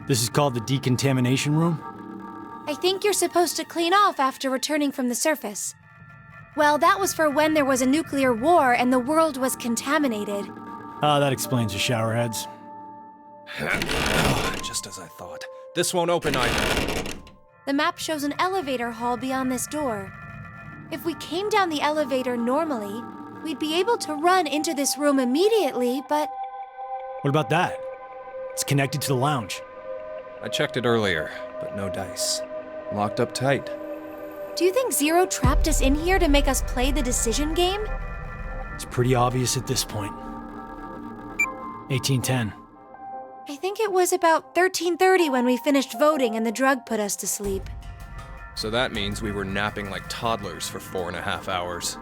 This is called the Decontamination room? I think you're supposed to clean off after returning from the surface. Well, that was for when there was a nuclear war and the world was contaminated. Ah, that explains the showerheads. Just as I thought. This won't open either. The map shows an elevator hall beyond this door. If we came down the elevator normally, we'd be able to run into this room immediately, but... What about that? It's connected to the lounge. I checked it earlier, but no dice. Locked up tight. Do you think Zero trapped us in here to make us play the decision game? It's pretty obvious at this point. 1810. I think it was about 13:30 when we finished voting and the drug put us to sleep. So that means we were napping like toddlers for 4.5 hours.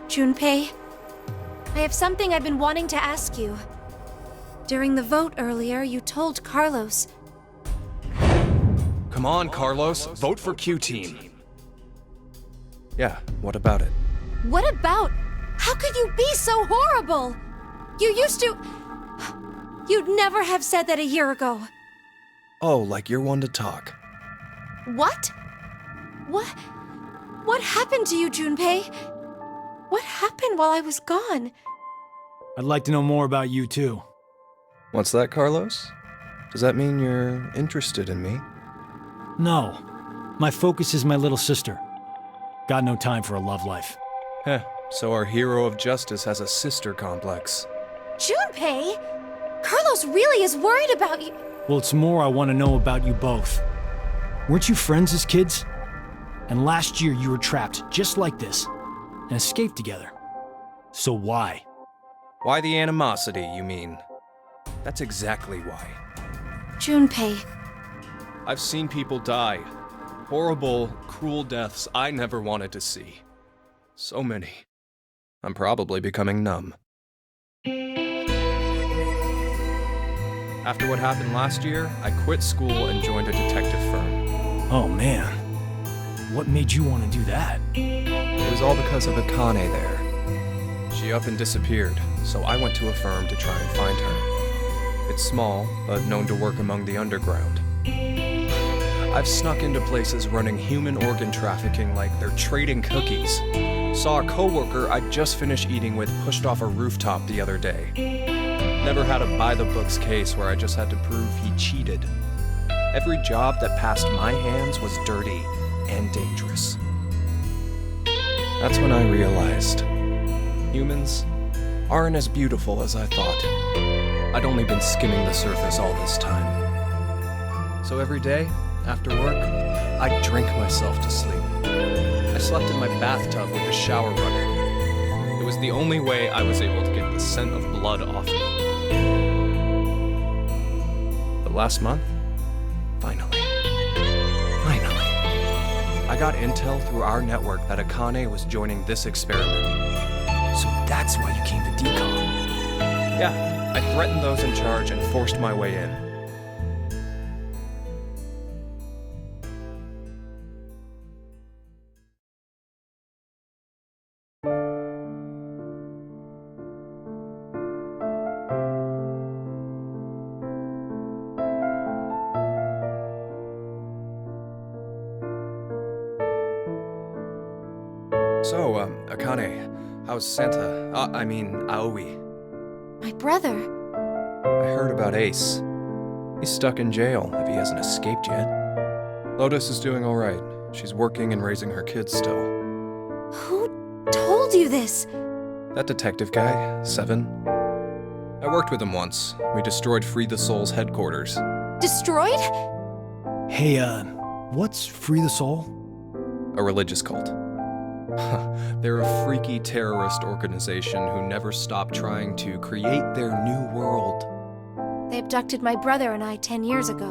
Junpei, I have something I've been wanting to ask you. During the vote earlier, you told Carlos... Come on, Carlos. Vote for Q-Team. Yeah, what about it? What about? How could you be so horrible? You used to... You'd never have said that a year ago. Oh, like you're one to talk. What? What happened to you, Junpei? What happened while I was gone? I'd like to know more about you, too. What's that, Carlos? Does that mean you're interested in me? No. My focus is my little sister. Got no time for a love life. Heh, so our hero of justice has a sister complex. Junpei! Carlos really is worried about you. Well, it's more I want to know about you both. Weren't you friends as kids? And last year you were trapped just like this, and escaped together. So why? Why the animosity, you mean? That's exactly why. Junpei. I've seen people die. Horrible, cruel deaths I never wanted to see. So many. I'm probably becoming numb. After what happened last year, I quit school and joined a detective firm. Oh man. What made you want to do that? It was all because of Akane there. She up and disappeared, so I went to a firm to try and find her. It's small, but known to work among the underground. I've snuck into places running human organ trafficking like they're trading cookies. Saw a coworker I'd just finished eating with pushed off a rooftop the other day. Never had a by-the-books case where I just had to prove he cheated. Every job that passed my hands was dirty and dangerous. That's when I realized humans aren't as beautiful as I thought. I'd only been skimming the surface all this time. So every day, after work, I'd drink myself to sleep. I slept in my bathtub with the shower running. It was the only way I was able to get the scent of blood off me. But last month, finally, I got intel through our network that Akane was joining this experiment. So that's why you came to Decon. Yeah, I threatened those in charge and forced my way in. So, Akane, how's Santa? Aoi. My brother. I heard about Ace. He's stuck in jail if he hasn't escaped yet. Lotus is doing all right. She's working and raising her kids still. Who told you this? That detective guy, Seven. I worked with him once. We destroyed Free the Soul's headquarters. Destroyed? Hey, what's Free the Soul? A religious cult. They're a freaky terrorist organization who never stopped trying to create their new world. They abducted my brother and I 10 years ago.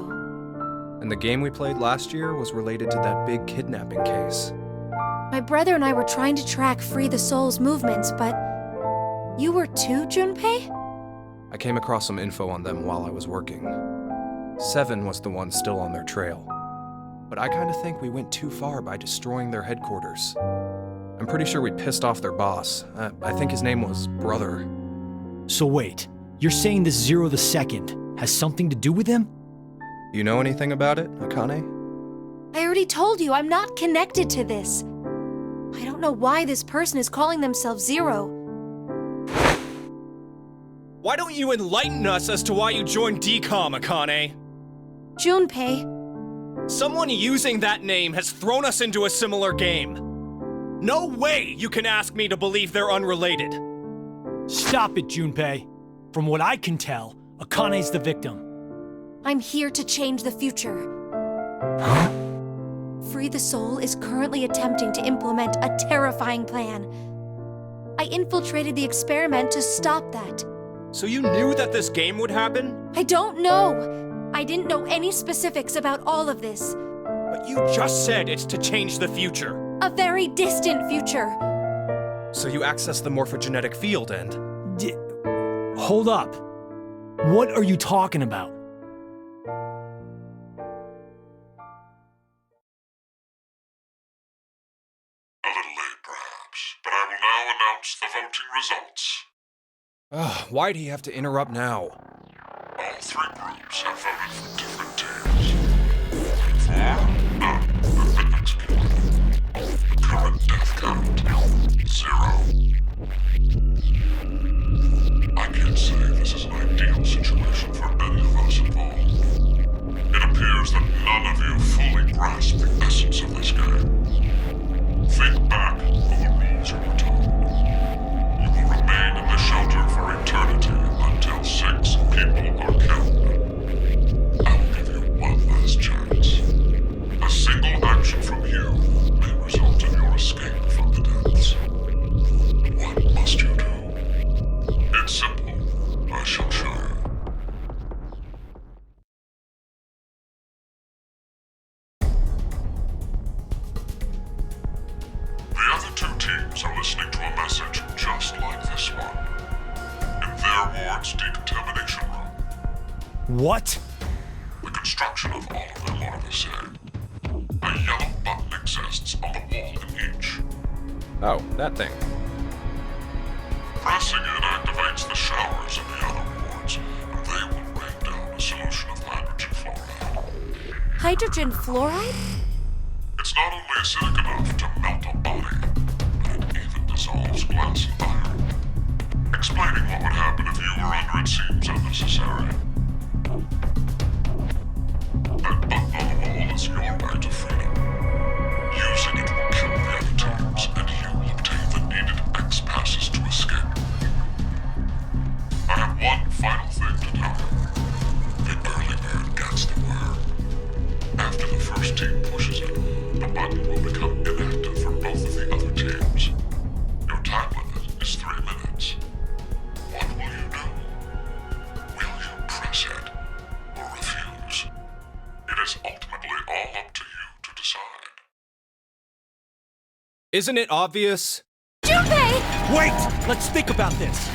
And the game we played last year was related to that big kidnapping case. My brother and I were trying to track Free the Soul's movements, but you were too, Junpei? I came across some info on them while I was working. Seven was the one still on their trail. But I kinda think we went too far by destroying their headquarters. I'm pretty sure we pissed off their boss. I think his name was Brother. So wait, you're saying this Zero the Second has something to do with him? You know anything about it, Akane? I already told you I'm not connected to this. I don't know why this person is calling themselves Zero. Why don't you enlighten us as to why you joined Decom, Akane? Junpei, Someone using that name has thrown us into a similar game. No way you can ask me to believe they're unrelated. Stop it, Junpei. From what I can tell, Akane's the victim. I'm here to change the future. Free the Soul is currently attempting to implement a terrifying plan. I infiltrated the experiment to stop that. So you knew that this game would happen? I don't know. I didn't know any specifics about all of this. But you just said it's to change the future. A very distant future. So you access the morphogenetic field and... Hold up. What are you talking about? A little late, perhaps, but I will now announce the voting results. Why'd he have to interrupt now? All three groups have voted for different teams. Therefore, none have been executed. The current death count, 0. I can't say this is an ideal situation for any of us involved. It appears that none of you fully grasp the essence of this game. Think back of the rules you were told. You will remain in the shelter for eternity until 6 people are killed. I will give you one last chance. A single action from you may result in your escape from the depths. What must you do? It's simple. I shall show you. The other two teams are listening to a message just like this one. In their ward's decontamination room. What? The construction of all of them are the same. A yellow button exists on the wall in each. Oh, that thing. Pressing it activates the showers in the other wards, and they will rain down a solution of hydrogen fluoride. Hydrogen fluoride? It's not only acidic enough to melt a body, but it even dissolves glass and iron. Explaining what would happen if you were under it seems unnecessary. That button on the wall is your way to freedom. Using it will kill the other teams, and you will obtain the needed X passes to escape. I have one final thing to tell you. The early bird gets the worm. After the first team pushes it, the button will become inactive for both of the other teams. Your time limit is 3 minutes. What will you do? Will you press it or refuse? It is ultimately all up to you to decide. Isn't it obvious? Junpei! Wait! Let's think about this.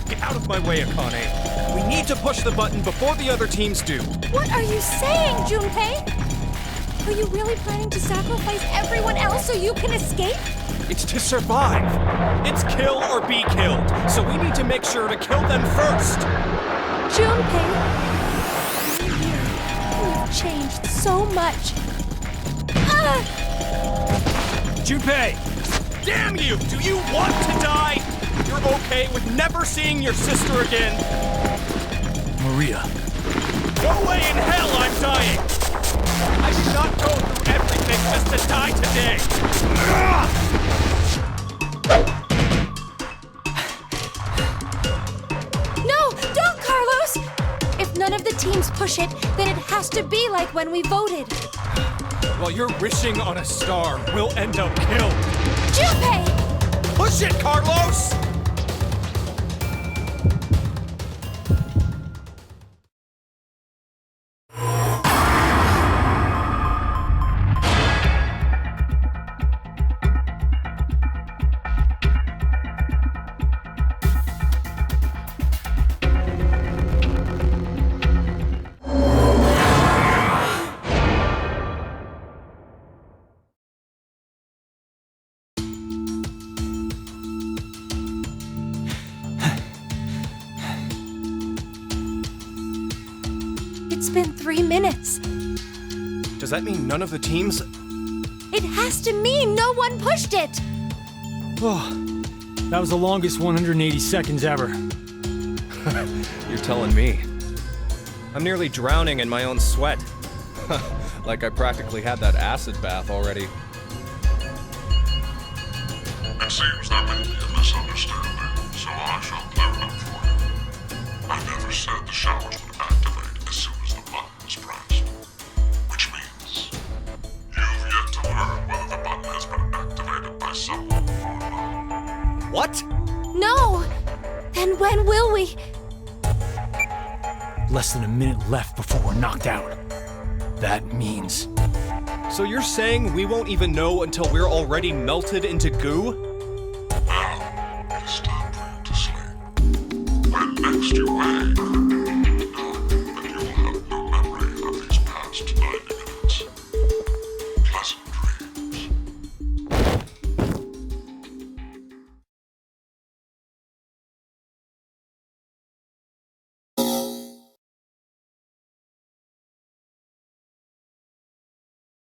Get out of my way, Akane. We need to push the button before the other teams do. What are you saying, Junpei? Are you really planning to sacrifice everyone else so you can escape? It's to survive. It's kill or be killed. So we need to make sure to kill them first. Junpei, you're here. You've changed so much. Junpei! Damn you! Do you want to die? You're okay with never seeing your sister again? Maria. No way in hell I'm dying! I did not go through everything just to die today! No, don't, Carlos! If none of the teams push it, then it has to be like when we voted. While you're wishing on a star, we'll end up killed. Junpei! Push it, Carlos! It's been 3 minutes. Does that mean none of the teams? It has to mean no one pushed it! Oh, that was the longest 180 seconds ever. You're telling me. I'm nearly drowning in my own sweat. Like I practically had that acid bath already. It seems there may be a misunderstanding, so I shall clear it up for you. I never said the showers would activate as soon as the button is pressed. Which means you've yet to learn whether the button has been activated by someone or not. What? No! Then when will we? Less than a minute left before we're knocked out. That means... So you're saying we won't even know until we're already melted into goo?